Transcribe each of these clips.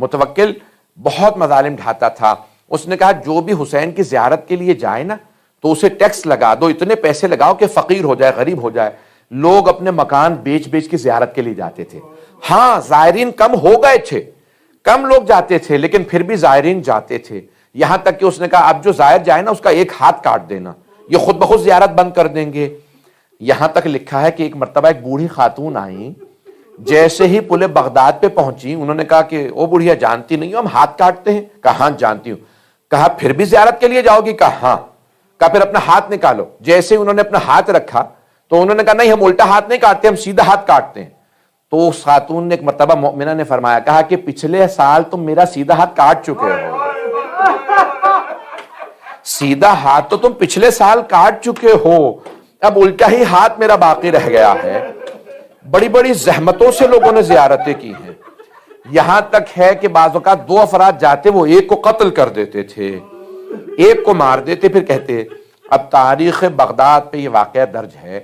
متوکل بہت مظالم ڈھاتا تھا. اس نے کہا جو بھی حسین کی زیارت کے لیے جائے نا تو اسے ٹیکس لگا دو, اتنے پیسے لگاؤ کہ فقیر ہو جائے, غریب ہو جائے. لوگ اپنے مکان بیچ بیچ کے زیارت کے لیے جاتے تھے. ہاں زائرین کم ہو گئے تھے, کم لوگ جاتے تھے, لیکن پھر بھی زائرین جاتے تھے. یہاں تک کہ اس نے کہا اب جو زائر جائے نا اس کا ایک ہاتھ کاٹ دینا, یہ خود بخود زیارت بند کر دیں گے. یہاں تک لکھا ہے کہ ایک مرتبہ ایک بوڑھی خاتون آئیں, جیسے ہی پل بغداد پہ پہنچی انہوں نے کہا کہ او بڑھیا جانتی نہیں ہو ہم ہاتھ کاٹتے ہیں؟ کہا ہاں جانتی ہوں. کہا پھر بھی زیارت کے لیے جاؤ گی؟ کہا ہاں. کہا پھر اپنا ہاتھ نکالو. جیسے انہوں نے اپنا ہاتھ رکھا تو انہوں نے کہا نہیں ہم الٹا ہاتھ نہیں کاٹتے, ہم سیدھا ہاتھ کاٹتے ہیں. تو اس خاتون نے ایک مرتبہ مؤمنہ نے فرمایا, کہا کہ پچھلے سال تم میرا سیدھا ہاتھ کاٹ چکے ہو, سیدھا ہاتھ تو تم پچھلے سال کاٹ چکے ہو, اب الٹا ہی ہاتھ میرا باقی رہ گیا ہے. بڑی بڑی زحمتوں سے لوگوں نے زیارتیں کی ہیں. یہاں تک ہے کہ بعض اوقات دو افراد جاتے وہ ایک کو قتل کر دیتے تھے, ایک کو مار دیتے, پھر کہتے. اب تاریخ بغداد پہ یہ واقعہ درج ہے,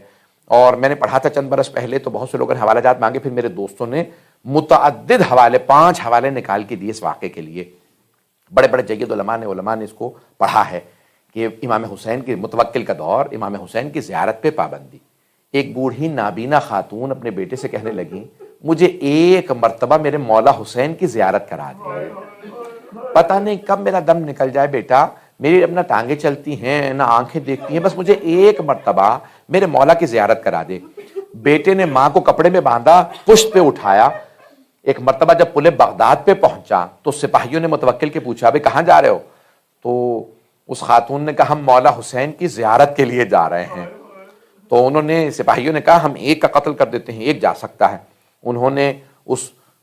اور میں نے پڑھا تھا چند برس پہلے, تو بہت سے لوگوں نے حوالہ جات مانگے, پھر میرے دوستوں نے متعدد حوالے 5 حوالے نکال کے دیے اس واقعے کے لیے. بڑے بڑے جید علماء نے اس کو پڑھا ہے کہ امام حسین کے متوکل کا دور, امام حسین کی زیارت پہ پابندی. ایک بوڑھی نابینا خاتون اپنے بیٹے سے کہنے لگی مجھے ایک مرتبہ میرے مولا حسین کی زیارت کرا دے, پتہ نہیں کب میرا دم نکل جائے بیٹا, میری اب نہ ٹانگیں چلتی ہیں نہ آنکھیں دیکھتی ہیں, بس مجھے ایک مرتبہ میرے مولا کی زیارت کرا دے. بیٹے نے ماں کو کپڑے میں باندھا, پشت پہ اٹھایا. ایک مرتبہ جب پل بغداد پہ پہنچا تو سپاہیوں نے متوکل کے پوچھا بھئی کہاں جا رہے ہو؟ تو اس خاتون نے کہا ہم مولا حسین کی زیارت کے لیے جا رہے ہیں. تو انہوں نے سپاہیوں نے کہا ہم ایک کا قتل کر دیتے ہیں, ایک جا سکتا ہے. انہوں نے اس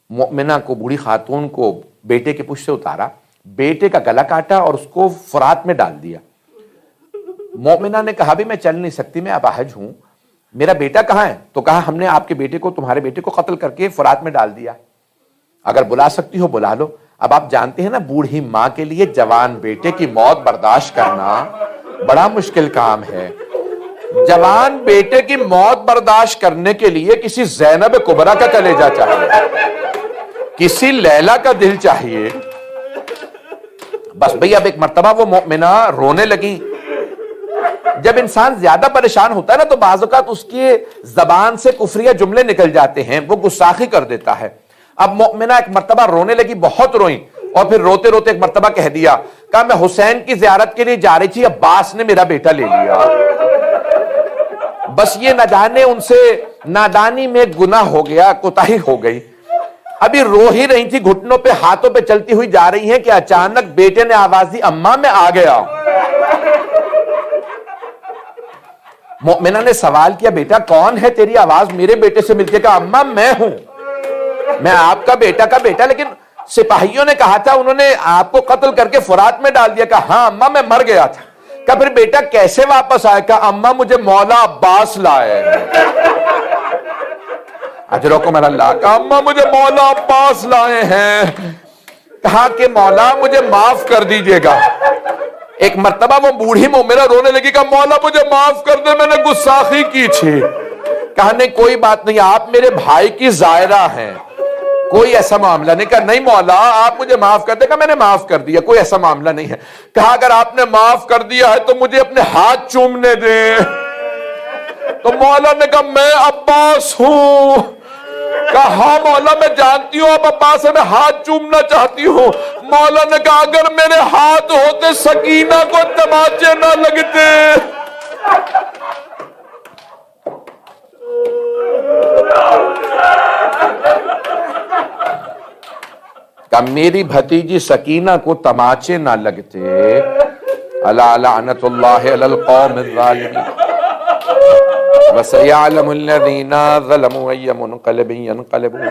مؤمنہ کو, بوڑھی خاتون کو بیٹے کے پشت سے اتارا, بیٹے کا گلا کاٹا اور اس کو فرات میں ڈال دیا. مؤمنہ نے کہا بھی میں چل نہیں سکتی, میں اپاہج ہوں, میرا بیٹا کہاں ہے؟ تو کہا ہم نے آپ کے بیٹے کو, تمہارے بیٹے کو قتل کر کے فرات میں ڈال دیا, اگر بلا سکتی ہو بلا لو. اب آپ جانتے ہیں نا بوڑھی ماں کے لیے جوان بیٹے کی موت برداشت کرنا بڑا مشکل کام ہے. جوان بیٹے کی موت برداشت کرنے کے لیے کسی زینب کبریٰ کا کلیجہ چاہیے, کسی لیلا کا دل چاہیے. بس بھئی اب ایک مرتبہ وہ مؤمنہ رونے لگی. جب انسان زیادہ پریشان ہوتا ہے نا تو بعض اوقات اس کی زبان سے کفریہ جملے نکل جاتے ہیں, وہ گستاخی کر دیتا ہے. اب مؤمنہ ایک مرتبہ رونے لگی, بہت روئیں, اور پھر روتے روتے ایک مرتبہ کہہ دیا, کہا میں حسین کی زیارت کے لیے جا رہی تھی, عباس نے میرا بیٹا لے لیا. بس یہ نہ جانے ان سے نادانی میں گناہ ہو گیا, کوتاہی ہو گئی. ابھی رو ہی رہی تھی, گھٹنوں پہ ہاتھوں پہ چلتی ہوئی جا رہی ہیں کہ اچانک بیٹے نے آواز دی اماں میں آ گیا. مؤمنہ نے سوال کیا بیٹا کون ہے تیری آواز میرے بیٹے سے ملتی ہے؟ کہا اماں میں ہوں, میں آپ کا بیٹا, لیکن سپاہیوں نے کہا تھا انہوں نے آپ کو قتل کر کے فرات میں ڈال دیا. کہا ہاں اماں میں مر گیا تھا. کہا پھر بیٹا کیسے واپس آئے؟ کہا اماں مجھے مولا عباس لائے. اجرکم اللہ. کہا اماں مجھے مولا عباس لائے ہیں. کہا کہ مولا مجھے معاف کر دیجئے گا. ایک مرتبہ وہ بوڑھی مومنہ رونے لگی, کہا مولا مجھے معاف کر دے, میں نے گستاخی کی تھی. کہا نہیں کوئی بات نہیں, آپ میرے بھائی کی زائرہ ہیں, کوئی ایسا معاملہ نہیں. کہا نہیں مولا آپ مجھے معاف کر دے. کہا میں نے معاف کر دیا, کوئی ایسا معاملہ نہیں ہے. کہا اگر آپ نے معاف کر دیا ہے تو مجھے اپنے ہاتھ چومنے دیں. تو مولا نے کہا میں عباس ہوں. کہا ہاں مولا میں جانتی ہوں آپ عباس سے, میں ہاتھ چومنا چاہتی ہوں. مولا نے کہا اگر میرے ہاتھ ہوتے سکینہ کو تماچے نہ لگتے. کہ میری بھتیجی سکینہ کو تماچے نہ لگتے. الا لعنت اللہ علی القوم الظالمین وسيعلم الذين ظلموا أي منقلب ينقلبون.